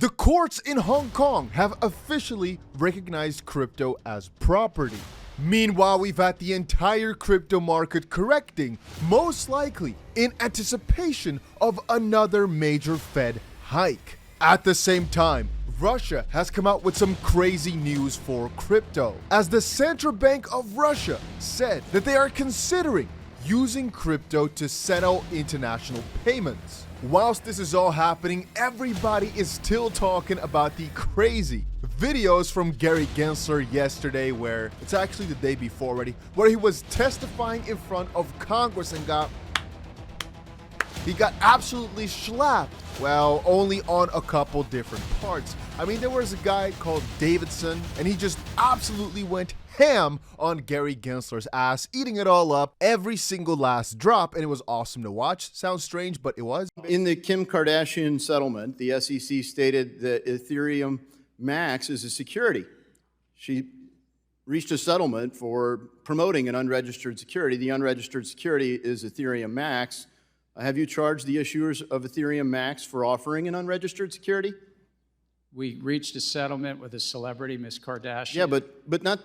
The courts in Hong Kong have officially recognized crypto as property. Meanwhile, we've had the entire crypto market correcting, most likely in anticipation of another major Fed hike. At the same time, Russia has come out with some crazy news for crypto, as the Central Bank of Russia said that they are considering using crypto to settle international payments. Whilst this is all happening, everybody is still talking about the crazy videos from Gary Gensler yesterday, where it's actually the day before already, where he was testifying in front of Congress and got absolutely slapped. Well, only on a couple different parts. I mean, there was a guy called Davidson, and he just absolutely went ham on Gary Gensler's ass, eating it all up, every single last drop, and it was awesome to watch. Sounds strange, but it was. In the Kim Kardashian settlement, the SEC stated that Ethereum Max is a security. She reached a settlement for promoting an unregistered security. The unregistered security is Ethereum Max. Have you charged the issuers of Ethereum Max for offering an unregistered security? We reached a settlement with a celebrity, Ms. Kardashian. Yeah, but not,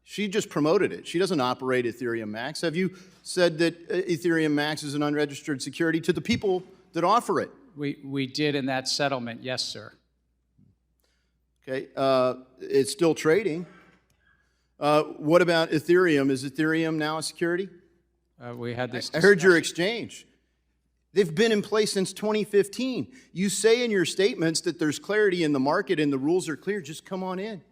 she just promoted it. She doesn't operate Ethereum Max. Have you said that Ethereum Max is an unregistered security to the people that offer it? We did in that settlement, yes, sir. Okay, it's still trading. What about Ethereum? Is Ethereum now a security? We had this I heard your exchange. They've been in place since 2015. You say in your statements that there's clarity in the market and the rules are clear. Just come on in.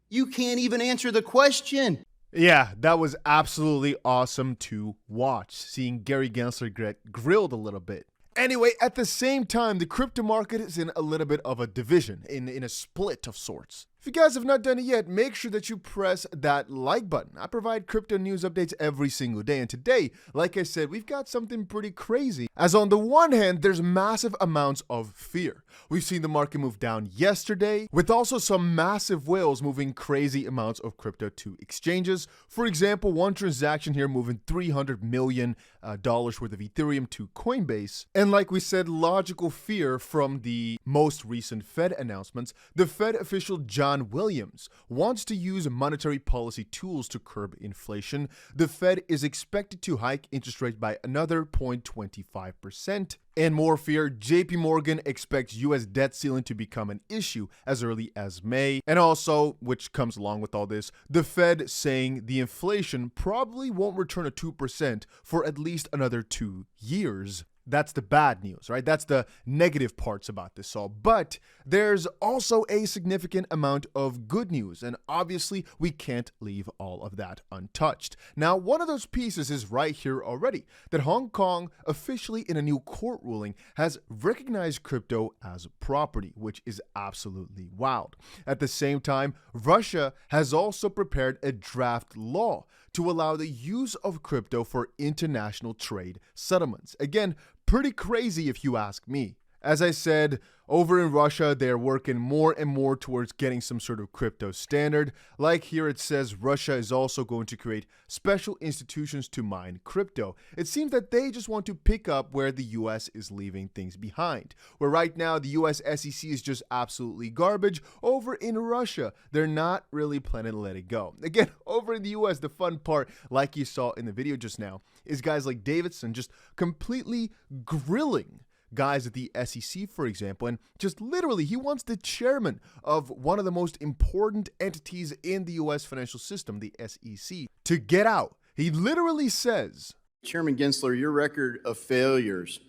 You can't even answer the question. Yeah, that was absolutely awesome to watch, seeing Gary Gensler get grilled a little bit. Anyway, at the same time, the crypto market is in a little bit of a division, in a split of sorts. If you guys have not done it yet, make sure that you press that like button. I provide crypto news updates every single day, and today, like I said, we've got something pretty crazy. As on the one hand, there's massive amounts of fear. We've seen the market move down yesterday, with also some massive whales moving crazy amounts of crypto to exchanges. For example, one transaction here moving $300 million worth of Ethereum to Coinbase. And like we said, logical fear from the most recent Fed announcements. The Fed official John Williams wants to use monetary policy tools to curb inflation. The Fed is expected to hike interest rates by another 0.25%. And more fear, JP Morgan expects US debt ceiling to become an issue as early as May. And also, which comes along with all this, the Fed saying the inflation probably won't return to 2% for at least another 2 years. That's the bad news, right? That's the negative parts about this all. But there's also a significant amount of good news, and obviously we can't leave all of that untouched. Now, one of those pieces is right here already, that Hong Kong officially in a new court ruling has recognized crypto as property, which is absolutely wild. At the same time, Russia has also prepared a draft law to allow the use of crypto for international trade settlements. Again, pretty crazy if you ask me. As I said, over in Russia, they're working more and more towards getting some sort of crypto standard. Like here it says, Russia is also going to create special institutions to mine crypto. It seems that they just want to pick up where the US is leaving things behind. Where right now, the US SEC is just absolutely garbage. Over in Russia, they're not really planning to let it go. Again, over in the US, the fun part, like you saw in the video just now, is guys like Davidson just completely grilling guys at the SEC, for example, and just literally he wants the chairman of one of the most important entities in the US financial system, the SEC, to get out. He literally says, Chairman Gensler, your record of failures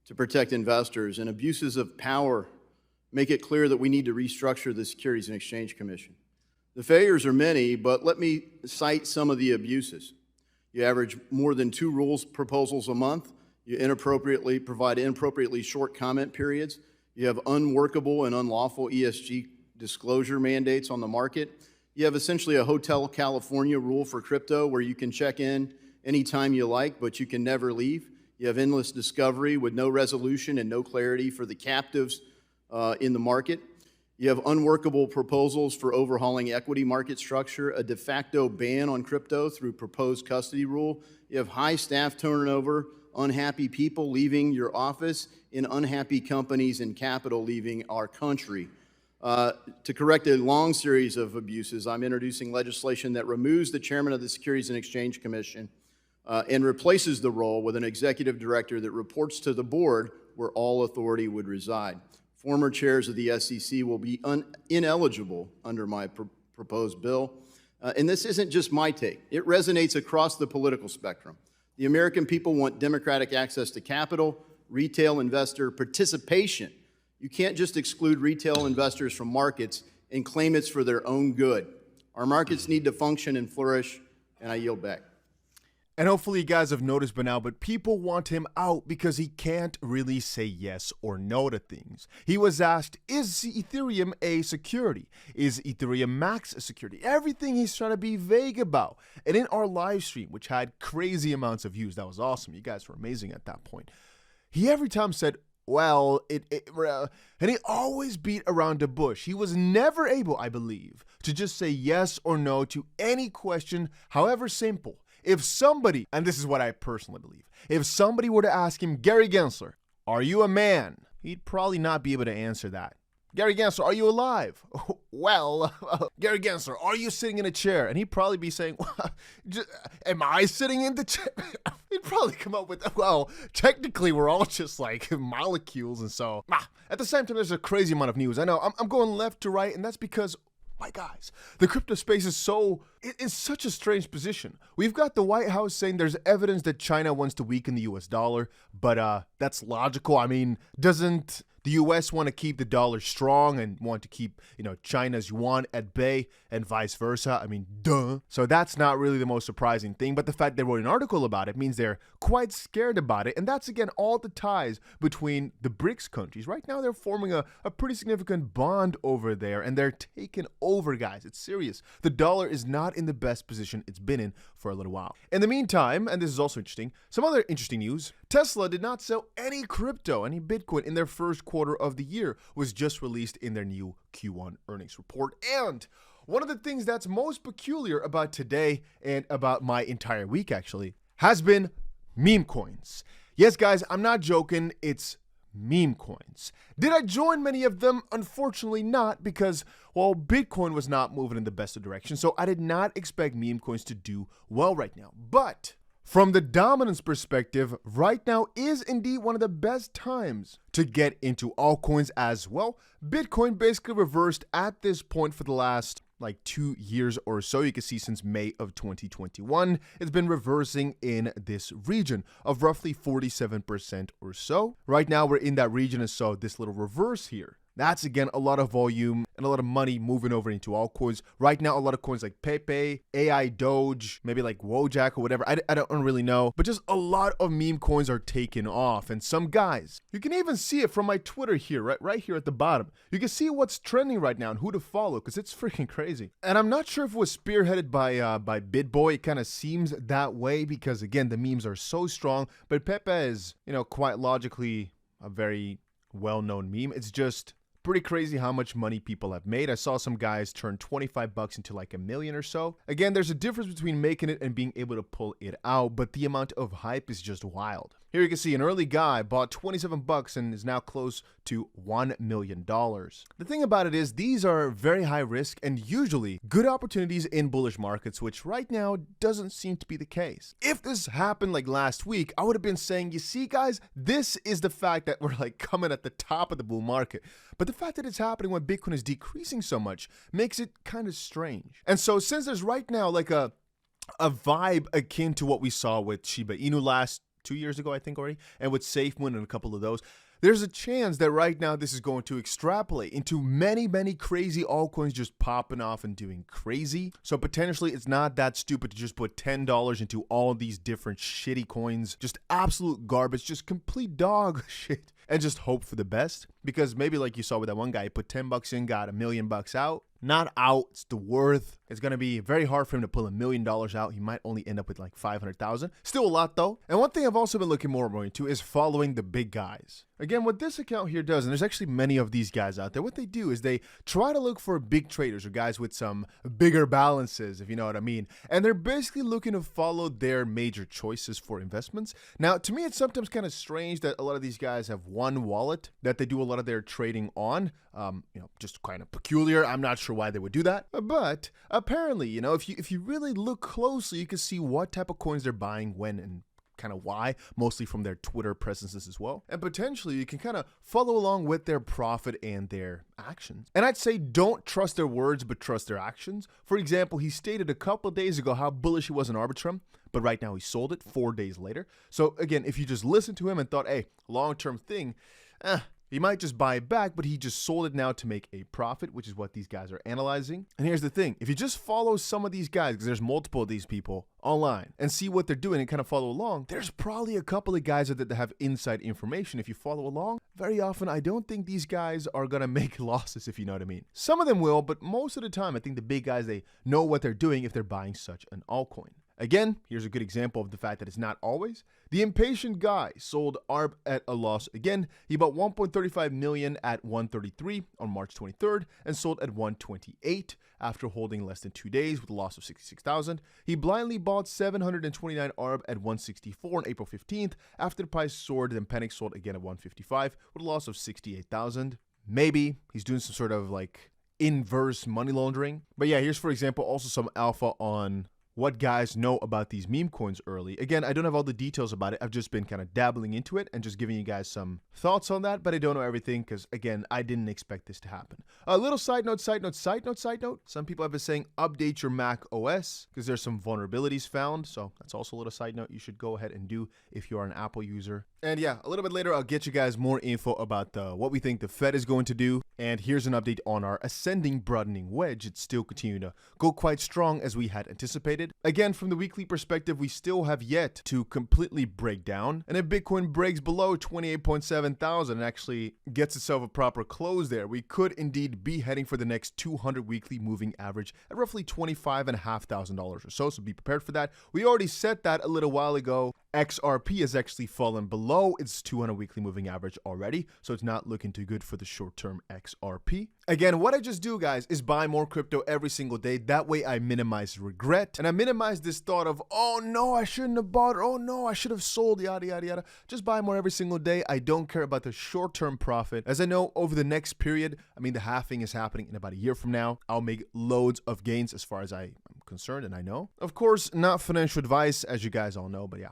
to protect investors and abuses of power make it clear that we need to restructure the Securities and Exchange Commission. The failures are many, but let me cite some of the abuses. You average more than 2 rules proposals a month. You provide inappropriately short comment periods. You have unworkable and unlawful ESG disclosure mandates on the market. You have essentially a Hotel California rule for crypto where you can check in anytime you like, but you can never leave. You have endless discovery with no resolution and no clarity for the captives in the market. You have unworkable proposals for overhauling equity market structure, a de facto ban on crypto through proposed custody rule. You have high staff turnover, unhappy people leaving your office and unhappy companies and capital leaving our country. To correct a long series of abuses, I'm introducing legislation that removes the chairman of the Securities and Exchange Commission and replaces the role with an executive director that reports to the board where all authority would reside. Former chairs of the SEC will be ineligible under my proposed bill. And this isn't just my take. It resonates across the political spectrum. The American people want democratic access to capital, retail investor participation. You can't just exclude retail investors from markets and claim it's for their own good. Our markets need to function and flourish, and I yield back. And hopefully you guys have noticed by now, but people want him out because he can't really say yes or no to things. He was asked, is Ethereum a security? Is Ethereum Max a security? Everything he's trying to be vague about. And in our live stream, which had crazy amounts of views, that was awesome. You guys were amazing at that point. He every time said, well, and he always beat around the bush. He was never able, I believe, to just say yes or no to any question, however simple. If somebody, and this is what I personally believe, if somebody were to ask him, Gary Gensler, are you a man? He'd probably not be able to answer that. Gary Gensler, are you alive? Well, Gary Gensler, are you sitting in a chair? And he'd probably be saying, am I sitting in the chair? He'd probably come up with, well, technically we're all just like molecules. And so, at the same time, there's a crazy amount of news. I know I'm going left to right, and that's because, my guys, the crypto space is in such a strange position. We've got the White House saying there's evidence that China wants to weaken the US dollar, but that's logical. I mean, doesn't the US want to keep the dollar strong and want to keep, China's yuan at bay and vice versa? I mean, duh. So that's not really the most surprising thing, but the fact they wrote an article about it means they're quite scared about it. And that's, again, all the ties between the BRICS countries. Right now, they're forming a pretty significant bond over there, and they're taking over, guys. It's serious. The dollar is not in the best position it's been in for a little while. In the meantime, and this is also interesting, some other interesting news, Tesla did not sell any crypto, any Bitcoin in their first quarter of the year, was just released in their new Q1 earnings report. And one of the things that's most peculiar about today and about my entire week actually has been meme coins. Yes, guys, I'm not joking. It's meme coins. Did I join many of them? Unfortunately not, because, well, Bitcoin was not moving in the best of direction, so I did not expect meme coins to do well right now. But from the dominance perspective, right now is indeed one of the best times to get into altcoins as well. Bitcoin basically reversed at this point for the last 2 years or so. You can see since May of 2021, it's been reversing in this region of roughly 47% or so. Right now, we're in that region, and so this little reverse here, that's, again, a lot of volume and a lot of money moving over into altcoins. Right now, a lot of coins like Pepe, AI Doge, maybe like Wojak or whatever. I don't really know. But just a lot of meme coins are taking off. And some guys, you can even see it from my Twitter here, right here at the bottom. You can see what's trending right now and who to follow, because it's freaking crazy. And I'm not sure if it was spearheaded by BitBoy. It kind of seems that way because, again, the memes are so strong. But Pepe is, quite logically a very well-known meme. It's just pretty crazy how much money people have made. I saw some guys turn $25 into like $1 million or so. Again, there's a difference between making it and being able to pull it out, but the amount of hype is just wild. Here you can see an early guy bought $27 and is now close to $1 million. The thing about it is these are very high risk and usually good opportunities in bullish markets, which right now doesn't seem to be the case. If this happened like last week, I would have been saying, you see guys, this is the fact that we're coming at the top of the bull market. But the fact that it's happening when Bitcoin is decreasing so much makes it kind of strange. And so since there's right now a vibe akin to what we saw with Shiba Inu last 2 years ago, I think already, and with SafeMoon and a couple of those, there's a chance that right now this is going to extrapolate into many, many crazy altcoins just popping off and doing crazy. So potentially it's not that stupid to just put $10 into all these different shitty coins, just absolute garbage, just complete dog shit. and just hope for the best. Because maybe like you saw with that one guy, he put 10 bucks in, got $1 million out. Not out, it's the worth. It's going to be very hard for him to pull $1 million out. He might only end up with like 500,000. Still a lot though. And one thing I've also been looking more into is following the big guys. Again, what this account here does, and there's actually many of these guys out there, what they do is they try to look for big traders or guys with some bigger balances, if you know what I mean. And they're basically looking to follow their major choices for investments. Now, to me, it's sometimes kind of strange that a lot of these guys have one wallet that they do a lot of their trading on. Just kind of peculiar. I'm not sure why they would do that. But apparently, if you really look closely, you can see what type of coins they're buying, when, and kind of why, mostly from their Twitter presences as well. And potentially you can kind of follow along with their profit and their actions. And I'd say don't trust their words, but trust their actions. For example, he stated a couple of days ago how bullish he was on Arbitrum, but right now he sold it 4 days later. So again, if you just listened to him and thought, hey, long-term thing, he might just buy it back, but he just sold it now to make a profit, which is what these guys are analyzing. And here's the thing. If you just follow some of these guys, because there's multiple of these people online, and see what they're doing and kind of follow along, there's probably a couple of guys that have inside information. If you follow along, very often, I don't think these guys are going to make losses, if you know what I mean. Some of them will, but most of the time, I think the big guys, they know what they're doing if they're buying such an altcoin. Again, here's a good example of the fact that it's not always. The impatient guy sold ARB at a loss again. He bought 1.35 million at 133 on March 23rd and sold at 128 after holding less than 2 days with a loss of 66,000. He blindly bought 729 ARB at 164 on April 15th after the price soared, then panic sold again at 155 with a loss of 68,000. Maybe he's doing some sort of like inverse money laundering. But yeah, here's for example also some alpha on what guys know about these meme coins early. Again, I don't have all the details about it. I've just been kind of dabbling into it and just giving you guys some thoughts on that, but I don't know everything because, again, I didn't expect this to happen. A little side note. Some people have been saying update your Mac OS because there's some vulnerabilities found. So that's also a little side note you should go ahead and do if you are an Apple user. And yeah, a little bit later, I'll get you guys more info about what we think the Fed is going to do. And here's an update on our ascending broadening wedge. It's still continuing to go quite strong as we had anticipated. Again, from the weekly perspective, we still have yet to completely break down. And if Bitcoin breaks below 28.7 thousand and actually gets itself a proper close there, we could indeed be heading for the next 200 weekly moving average at roughly $25,500 or so. So be prepared for that. We already set that a little while ago. XRP has actually fallen below its 200 weekly moving average already, so it's not looking too good for the short-term XRP. Again, what I just do, guys, is buy more crypto every single day. That way I minimize regret, and I minimize this thought of, oh no, I shouldn't have bought, oh no, I should have sold, yada, yada, yada. Just buy more every single day. I don't care about the short-term profit. As I know, over the next period, the halving is happening in about a year from now. I'll make loads of gains as far as I am concerned, and I know. Of course, not financial advice, as you guys all know, but yeah.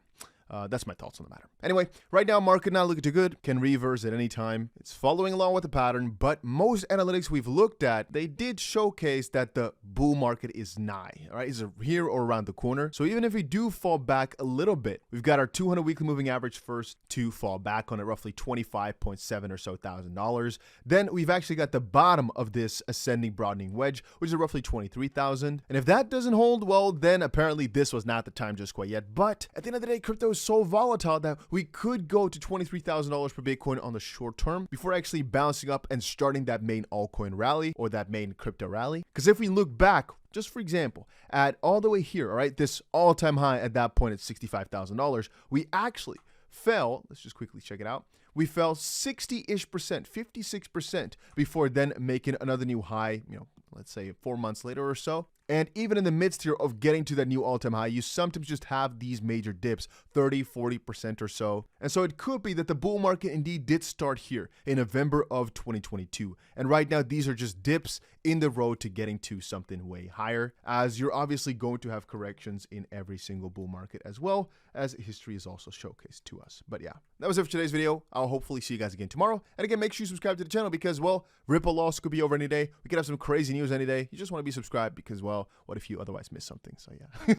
That's my thoughts on the matter. Anyway, right now, market not looking too good. Can reverse at any time. It's following along with the pattern, but most analytics we've looked at, they did showcase that the bull market is nigh. All right, it's here or around the corner. So even if we do fall back a little bit, we've got our 200 weekly moving average first to fall back on at roughly 25.7 or so $1,000. Then we've actually got the bottom of this ascending broadening wedge, which is roughly 23,000. And if that doesn't hold, well, then apparently this was not the time just quite yet. But at the end of the day, crypto is so volatile that we could go to $23,000 per Bitcoin on the short term before actually bouncing up and starting that main altcoin rally or that main crypto rally. Because if we look back, just for example, at all the way here, all right, this all-time high at that point at $65,000, we actually fell, let's just quickly check it out, we fell 60-ish%, 56% before then making another new high, let's say 4 months later or so. And even in the midst here of getting to that new all-time high, you sometimes just have these major dips, 30, 40% or so. And so it could be that the bull market indeed did start here in November of 2022. And right now, these are just dips in the road to getting to something way higher, as you're obviously going to have corrections in every single bull market, as well as history is also showcased to us. But yeah, that was it for today's video. I'll hopefully see you guys again tomorrow. And again, make sure you subscribe to the channel because, well, Ripple loss could be over any day. We could have some crazy news any day. You just want to be subscribed because, well, what if you otherwise miss something? So yeah.